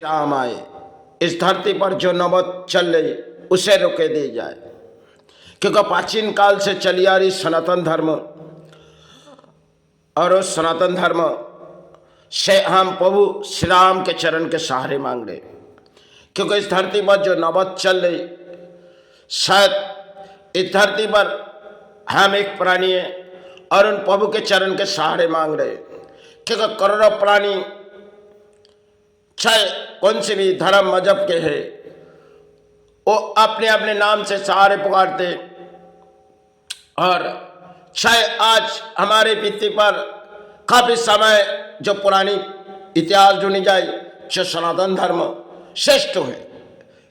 राम आए, इस धरती पर जो नौबत चल रही उसे रोके दी जाए, क्योंकि प्राचीन काल से चली आ रही सनातन धर्म और उस सनातन धर्म से हम प्रभु श्री राम के चरण के सहारे मांग रहे, क्योंकि इस धरती पर जो नौबत चल रही, शायद इस धरती पर हम एक प्राणी है और उन प्रभु के चरण के सहारे मांग रहे, क्योंकि करोड़ों प्राणी चाहे कौन से भी धर्म मजहब के हैं, वो अपने अपने नाम से सहारे पुकारते। और चाहे आज हमारे पृथ्वी पर काफी समय जो पुरानी इतिहास ढूंढी जाए, जो सनातन धर्म श्रेष्ठ है,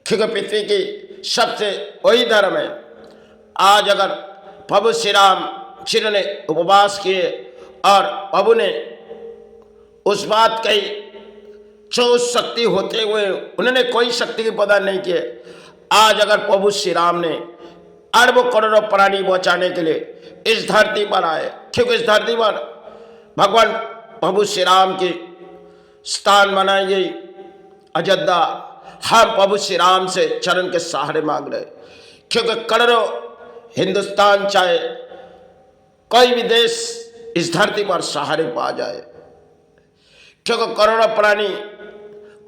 क्योंकि पृथ्वी की सबसे वही धर्म है। आज अगर प्रभु श्री राम जिन्होंने उपवास किए और प्रभु ने उस बात कही जो शक्ति होते हुए उन्होंने कोई शक्ति की प्रदान नहीं किए, आज अगर प्रभु श्री राम ने अरबों करोड़ों प्राणी बचाने के लिए इस धरती पर आए, क्योंकि इस धरती पर भगवान प्रभु श्री राम की स्थान बनाई गई अयोध्या, हम प्रभु श्री राम से चरण के सहारे मांग रहे, क्योंकि करोड़ों हिंदुस्तान चाहे कोई भी देश इस धरती पर सहारे पा जाए, क्योंकि करोड़ों प्राणी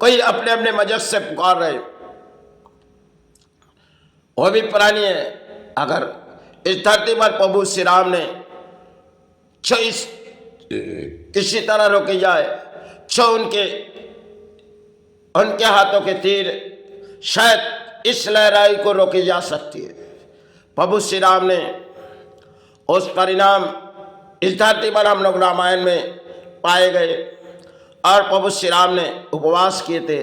कोई अपने अपने मजहब से पुकार रहे, वो भी प्राणी है। अगर इस धरती पर प्रभु श्री राम ने जो इस किसी तरह रोकी जाए, जो उनके हाथों के तीर शायद इस लहराई को रोकी जा सकती है। प्रभु श्री राम ने उस परिणाम इस धरती पर हम लोग रामायण में पाए गए, और प्रभु श्री राम ने उपवास किए थे।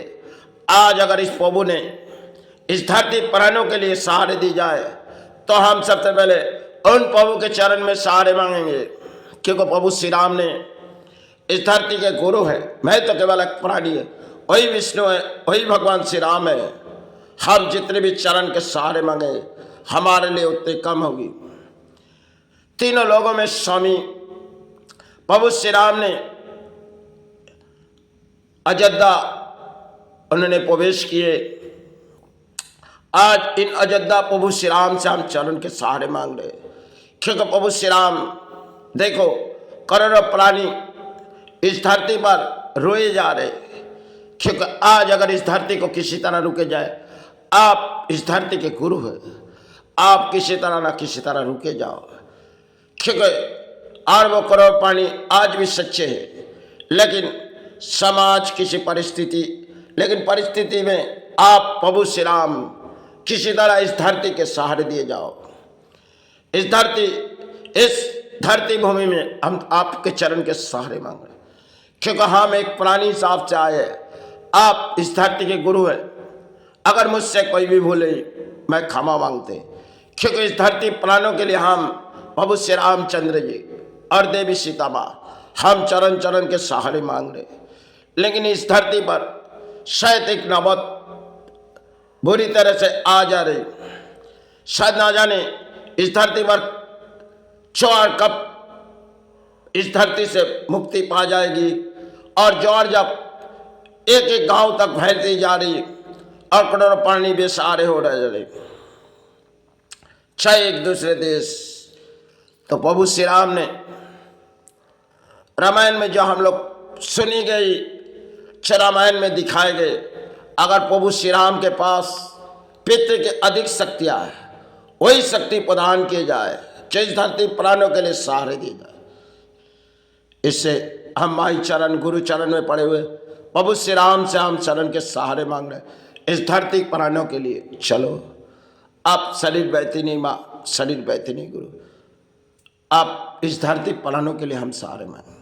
आज अगर इस प्रभु ने इस धरती प्राणों के लिए सहारे दी जाए, तो हम सबसे पहले उन प्रभु के चरण में सहारे मांगेंगे, क्योंकि प्रभु श्री राम ने इस धरती के गुरु है। मैं तो केवल एक प्राणी है, वही विष्णु है, वही भगवान श्री राम है। हम जितने भी चरण के सहारे मांगे हमारे लिए उतनी कम होगी। तीनों लोगों में स्वामी प्रभु श्री राम ने अयोध्या उन्होंने प्रवेश किए। आज इन अयोध्या प्रभु श्री राम से हम चरण के सहारे मांग रहे, क्योंकि प्रभु श्री राम देखो करोड़ों प्राणी इस धरती पर रोए जा रहे, क्योंकि आज अगर इस धरती को किसी तरह रुके जाए, आप इस धरती के गुरु हैं, आप किसी तरह ना किसी तरह रुके जाओ, क्योंकि अरबों करोड़ प्राणी आज भी सच्चे हैं, लेकिन समाज किसी परिस्थिति में आप प्रभु श्री राम किसी तरह इस धरती के सहारे दिए जाओ। इस धरती भूमि में हम आपके चरण के सहारे मांग रहे, क्योंकि हम एक प्राणी हिसाब से आए, आप इस धरती के गुरु हैं। अगर मुझसे कोई भी भूले मैं क्षमा मांगते, क्योंकि इस धरती प्राणों के लिए हम प्रभु श्री रामचंद्र जी और देवी सीता माँ हम चरण चरण के सहारे मांग रहे। लेकिन इस धरती पर शायद एक नौबत बुरी तरह से आ जा रही, शायद ना जाने इस धरती पर ज्वार कब इस धरती से मुक्ति पा जाएगी, और ज्वार जब एक एक गांव तक फैलती जा रही और करोड़ों प्राणी बेसहारे हो रहे, चाहे एक दूसरे देश। तो प्रभु श्री राम ने रामायण में जो हम लोग सुनी गई, रामायण में दिखाए गए, अगर प्रभु श्री राम के पास पितृ के अधिक शक्तियां है, वही शक्ति प्रदान की जाए जो इस धरती प्राणों के लिए सहारे दी जाए। इससे हम माई चरण गुरु चरण में पड़े हुए प्रभु श्री राम से हम चरण के सहारे मांग रहे इस धरती प्राणों के लिए। चलो आप शरीर बैठी नहीं माँ, शरीर बैठी नहीं गुरु, आप इस धरती प्राणों के लिए हम सहारे मांगे।